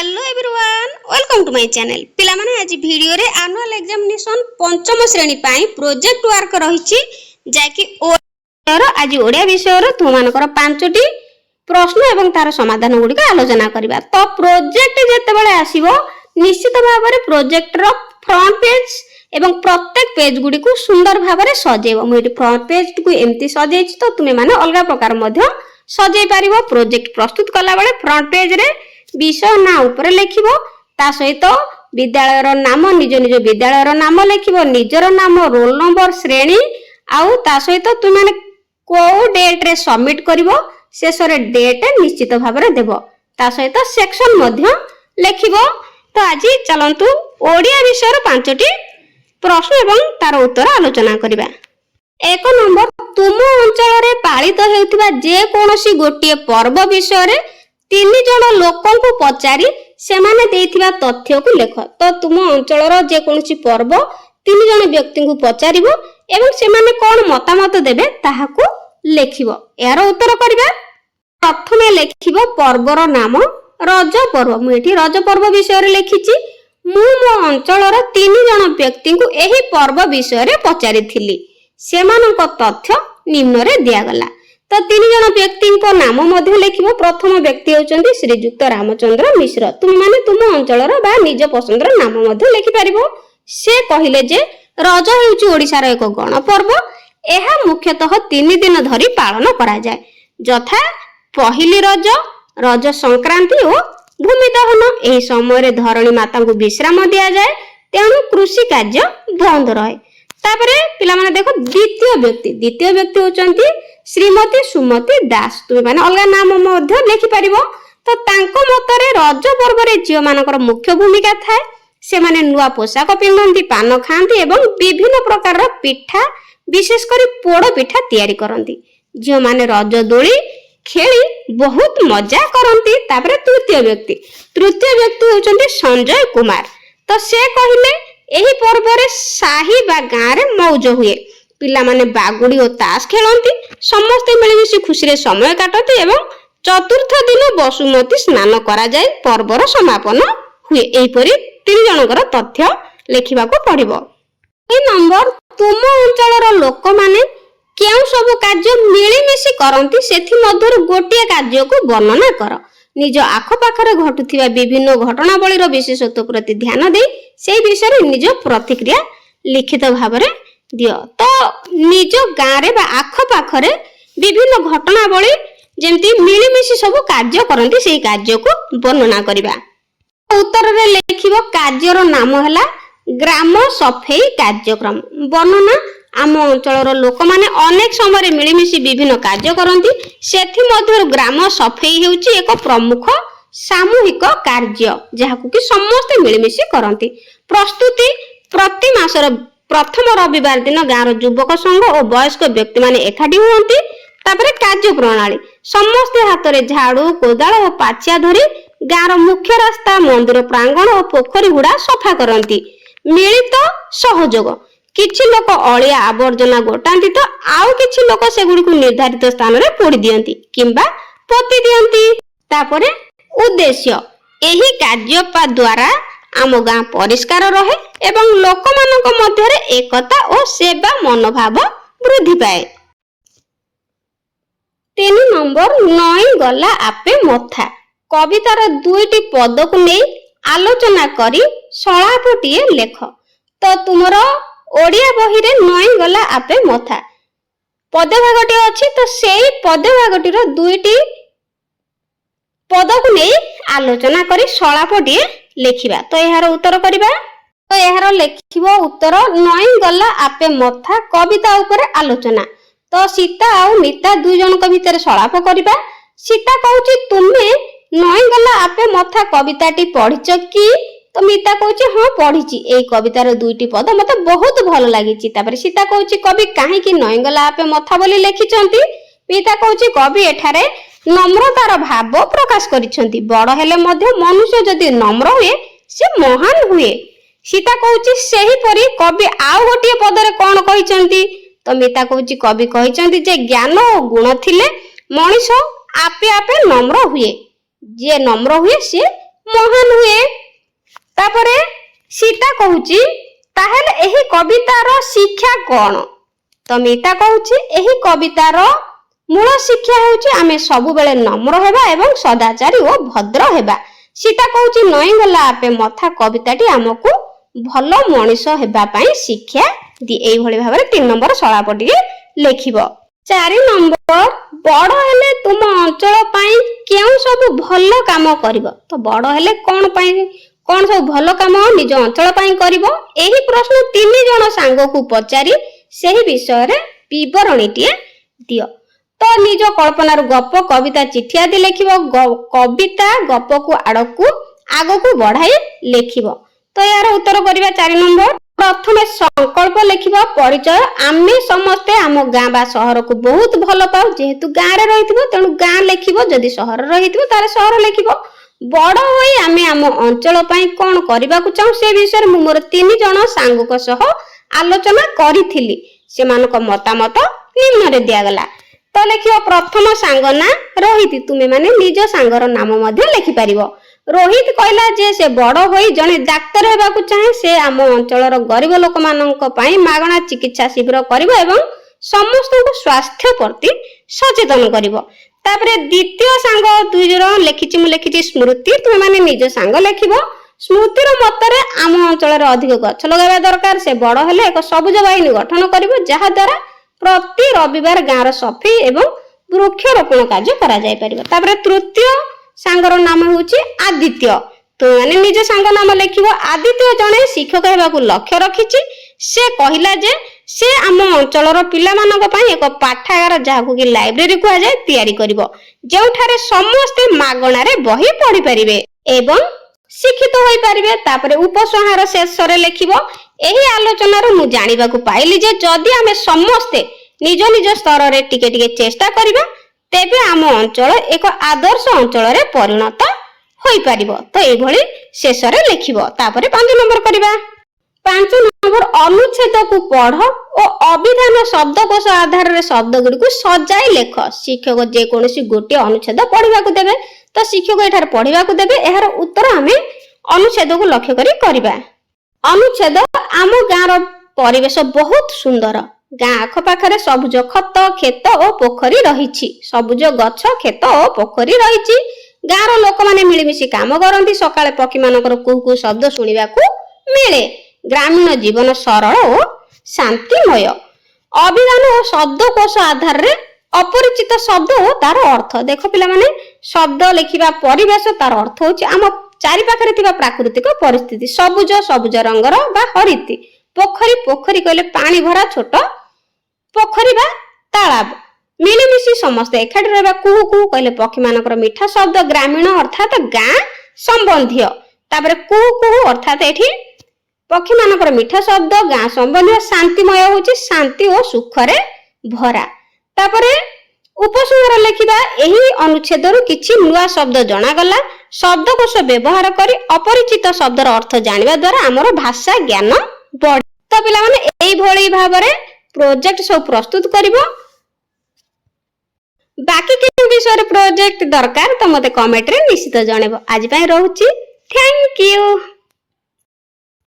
Hello everyone welcome to my channel पिला माने आज वीडियो रे एनुअल एग्जामिनेशन पंचम श्रेणी पाई प्रोजेक्ट वर्क रहिछि जाकी ओर आज ओडिया विषय रो तुमानकर पांचटी प्रश्न एवं तार समाधान गुडी का आलोचना करबा। तो प्रोजेक्ट जेते बेले आसीबो निश्चित भाव रे प्रोजेक्ट रो फ्रंट पेज एवं प्रत्येक पेज गुडी को सुंदर भाव रे सजेबो। मु एटी फ्रंट पेज को एम्ति सजेछि तो तुमे माने अलगा प्रकार मध्य सजै पारिबो। प्रोजेक्ट प्रस्तुत कला बेले फ्रंट पेज रे विषय ना ऊपर लिखिबो, ता सहित विद्यालय रो नाम निज निज विद्यालय रो नाम लिखिबो, निजर नाम रोल नंबर श्रेणी आउ ता सहित तुम माने को डेट रे सबमिट करिवो शेष रे डेट निश्चित भाव रे देबो, ता सहित सेक्शन मध्य लिखिबो। तो आज चलंतु ओडिया विषय रो पांचटी प्रश्न एवं तार उत्तर आलोचना करिबा। एक नंबर, तुम अंचल रे पालित हेउथिबा जे कोनोसी गोटिए पर्व विषय रे तीन जन लोकों को पचारि सेमाने देथिबा तथ्य को लेख। तो तुम अंचल रो जे कोनोसी पर्व तीन जन व्यक्ति को पचारिबो एवं सेमाने कोन मतामत देबे ताहाको लेखिबो। यार उत्तर करिबा। प्रथमे लेखिबो पर्वर नाम रज पर्व। मु एठी रज पर्व विषय रे लेखिछि। मु मो अंचल रो तीन जन व्यक्ति को एही पर्व विषय रे पचारिथिली, सेमानक तथ्य निम्न रे दिया गला। तो तीन जन व्यक्ति को नाम मध्य लिखिबो। प्रथम व्यक्ति होचंदी श्रीजुक्त रामचंद्र मिश्र। तुम माने तुम अंचल रो बा निज पसंद रो नाम मध्य लिखि परिबो। से कहिले जे रज हेउची ओडिसा रो एक गण पर्व। एहा मुख्यतः 3 दिन धरि पालन करा जाय, जथा पहिली रज, रज संक्रांति और भूमि दहन। एही समय रे धरणी माता को विश्राम दिया जाय, तेणु कृषि कार्य बंद रहे। तापरे पिला माने देखो द्वितीय व्यक्ति होचंती श्रीमती सुमती दास। तुम माने अलगा नाम मध्य लिखि परिबो। तो तांको मतरे रज पर्व रे जियो मानकर मुख्य भूमिका थाए। से माने नुआ पोशाक पिंधंती, पान खांती एवं विभिन्न प्रकार पिठा विशेष करी पोड़ पिठा तैयारी करंती। जियो माने रज दोली खेली बहुत मजा करंती। तापरे तृतीय व्यक्ति होचंती संजय कुमार। तो से कहिले एही पर्व रे साही बा गां रे मौज हुए। पिला माने बागुड़ी और ताश खेलंती, समस्त मिलमिशि खुशी रे समय काटती एवं चतुर्थ दिन बसुमती स्नान करा जाय पर्वर समापन हुए। एहीपरि 3 जनकर तथ्य लेखिबाको पड़िबो। ए नंबर, तुम अंचल रो लोक माने केउ सब कार्य मिलिमिशि करंती सेथि मध्यर गोटिए कार्य को वर्णना कर। निज आख पाखरे घटुथिबा विभिन्न घटनावलीर विशेषत्व प्रति ध्यान दे से विषय निज प्रतिक्रिया लिखित भाव रे दियो। तो निज गां रे बा आख पाखरे विभिन्न घटनावली जेमती मिलिमिशि सब कार्य करंती सेही कार्य को वर्णना करिबा। उत्तर रे लिखिबो कार्यर नाम हला ग्राम सफेई कार्यक्रम। वर्णना, आम अंचल लोक माने अनेक समय मिलिमिशि विभिन्न कार्य करंती, सेथि मध्य ग्राम सफेई हेउची एक प्रमुख सामूहिक कार्य जहाकु कि समस्त मिलिमिशि करंती। प्रस्तुति, प्रति मासर प्रथम रविवार दिन गाँव युवक संघ और वयस्क व्यक्ति माने एकाठी हुअंती। तापरे कार्य प्रणाली, समस्त हाथ रे झाड़ू कोदाल और पाचिया धरी गाँव मुख्य रास्ता, मंदिर प्रांगण और पोखरी गुड़ा सफा करंती। मिलित सहयोग, किछि लोक अलिया आवर्जना गोटांती तो आउ किछि लोक सेगुडी को निर्धारित स्थान रे पोड़ी दियंती किंबा पोती दियंती। तापरे उद्देश्य, एही कार्य पा द्वारा आम गाँ परिष्कार रहे एवं लोक मानक मध्य रे एकता और सेवा मनोभाव वृद्धि पाए। 3 नंबर, नई गला आपे मथा। कवितार 2टी पद को नहीं आलोचना करी सलापटिए लेख। तो तुमर ओडिया बही रे नई गला आपे मथा पदभागटी अछि, तो सेही पदभागटीर 2टी पद को नहीं आलोचना करी सलापटिए लेखिबा। तो यार उत्तर करिबा। तो यार लेखिबो उत्तर नई गला आपे मथा कविता ऊपर आलोचना। तो सीता और मिता 2 जनक भितर सलाप करिबा। सीता कहूची तुमे नई गला आपे मथा कविताटी पढिछ कि? तो मिता कहूची हां पढिछि। एई कवितार 2टी पद मते बहुत भल लागिछि। तापर सीता कहूची कवि काहे कि नई गला आपे मथा बोली लेखिछंती? मिता कहूची कवि एठारे नम्रतार भाव प्रकाश करिछंती। बड़ हेले मध्य मनुष्य जदि नम्र हुए से महान हुए। सीता कहूची सेही परी कवि आउ गोटिए पदरे कोन कहिछंती? तो मिता कहूची कवि कहिछंती जे ज्ञान और गुण थिले मनुष्य आपे आपे नम्र हुए। जे नम्र हुए से महान हुए। तापरे सीता कहूची ताहेले एही कवितार शिक्षा कौन? तो मीता कहूची एही कवितार मूल शिक्षा होची आमे सबु बेले नम्र हेबा एवं सदाचारी ओ भद्र हेबा। सीता कहूची नई गला आपे मथा कविताटी आमको भलो मनीष हेबा पई शिक्षा दी। एई भली भाबरे 3 नंबर सलापटी लेखिबो। 4 नंबर बड़ हेले तुम अंचल पई केउ सब भलो काम करिवो। तो बड़ हेले कोन पई कोन सब भलो काम निज अंचल पई करिवो। एही प्रश्न 3 जण सांग को पचारी सेही विषय रे विवरणीटिए दियो। तो निज कल्पनार गप कविता चिठी आदि लेखिबो। कविता गप को आड़कू आगो को बढ़ाई लेखिबो। तो यार उत्तर करिबा 4 नंबर। प्रथमे संकल्प लेखिबो परिचय। आमे समस्ते आम गाँ बा शहर को बहुत भल पाऊ जेहेतु गाँ रे रहिथिबो तेनु गाँ लेखिबो। जदि शहर रहिथिबो तारे शहर लेखिबो। बड़ होई आमे आम अंचल पई कोन करिबा को चाहू से विषय मु मोर 3 जण सांग को सह आलोचना करिथिली। सेमानक मतामत निम्न रे दिया गला। तो लेखिबो प्रथम सांग ना रोहित। तुमे माने निज सांगर नाम मध्ये लेखि परिबो। रोहित कहला जे से बड़ होई जने डाक्टर हेबा को चाहे। से आम अंचलर गरीब लोक मानक पई मागणा चिकित्सा शिविर करिवो एवं समस्त को स्वास्थ्य प्रति सचेतन करिवो। तापरे द्वितीय सांग 2 जण लेखिछि मु लेखिछि स्मृति। तुमे माने निज सांग लेखिबो। स्मृतिर मतरे आम अंचलर अधिक गछ लगाबा दरकार। से बड़ हेले एक सबुज बाहिनी गठन करिवो जहा द्वारा प्रति रविवार गाँव सफाई एवं वृक्षरोपण कार्य करा जाय परिबो। तापरे तृतीय सांगर नाम होउची आदित्य। तो माने निज सांग नाम लेखिबो। आदित्य जणे शिक्षक हेबाकू लक्ष्य रखिछि। से कहिला जे से आम अंचलर पिला मानक पई एक पाठागार जाहाकू कि लाइब्रेरी कुआ जाय तयारी करिवो। जेउठारे समस्त मागणा रे बही पढी परिबे एवं शिक्षित होई परिबे। तापरे उपसंहार शेष रे लेखिबो। एही आलोचना रे मु जानिबाकू पाइली जे जदि आमे समस्ते निज निज स्तर रे टिके टिके चेष्टा करिबा तेबे आम अंचल एक आदर्श अंचल रे परिणत होई परिबो। तो एई भली शेष रे लेखिबो। तापरे 5 नंबर करिबा। 5 नंबर अनुच्छेद को पढ़ और अभिधान शब्दकोश आधार रे शब्द गुडी को सजाई लेख। शिक्षक जे कोनोसी गोटे अनुच्छेद पढिबा को देबे। तो शिक्षक एठार पढिबा को देबे। एहार उत्तर आमे अनुच्छेद को लक्ष्य करी करिबा। अनुच्छेद आम गाँव परिवेश बहुत सुंदर। गाँ आख पाखरे सबुज खत खेत और पोखरी रही। सबुज गछ खेत और पोखरी रही। गाँव लोक माने मिलिमिशि काम करती। सकाळे पक्षी मानकर कुहू कुहू शब्द शुणिबा को मिले। ग्रामीण जीवन सरल और शांतिमय। अभिधान और शब्दकोश आधार रे अपरिचित शब्द और तार अर्थ। देख पिला माने शब्द लेखिबा परिवेश तार अर्थ होची आम चारि पाखरे थिबा प्राकृतिक परिस्थिति। सबुज सबुज रंगर बा हरिती। पोखरी पोखरी कहले पानी भरा छोट पोखरी बा तालाब। मिलिमिशि समस्त एकाठी रहबा। कुहू कुहू कहले पक्षी मानकर मिठा शब्द। ग्रामीण अर्थात गाँ संबंधी। तापरे कुहू कुहू अर्थात एठी पक्षी मानकर मिठा शब्द गाँ संबंधी। शांतिमय होची शांति और सुख रे भरा। तापरे उपसंहार लेखिबा। एही अनुच्छेद रु किछि नुआ शब्द जणा गला। शब्दकोश व्यवहार करी अपरिचित शब्दर अर्थ जानिबा द्वारा हमर भाषा ज्ञान बढ़। तो पिला माने एई भଳି भाबरे प्रोजेक्ट सब प्रस्तुत करिवो। बाकी के विषय प्रोजेक्ट दरकार तो मते कमेंट रे निश्चित जणेबो। आज पय रहूची थैंक यू।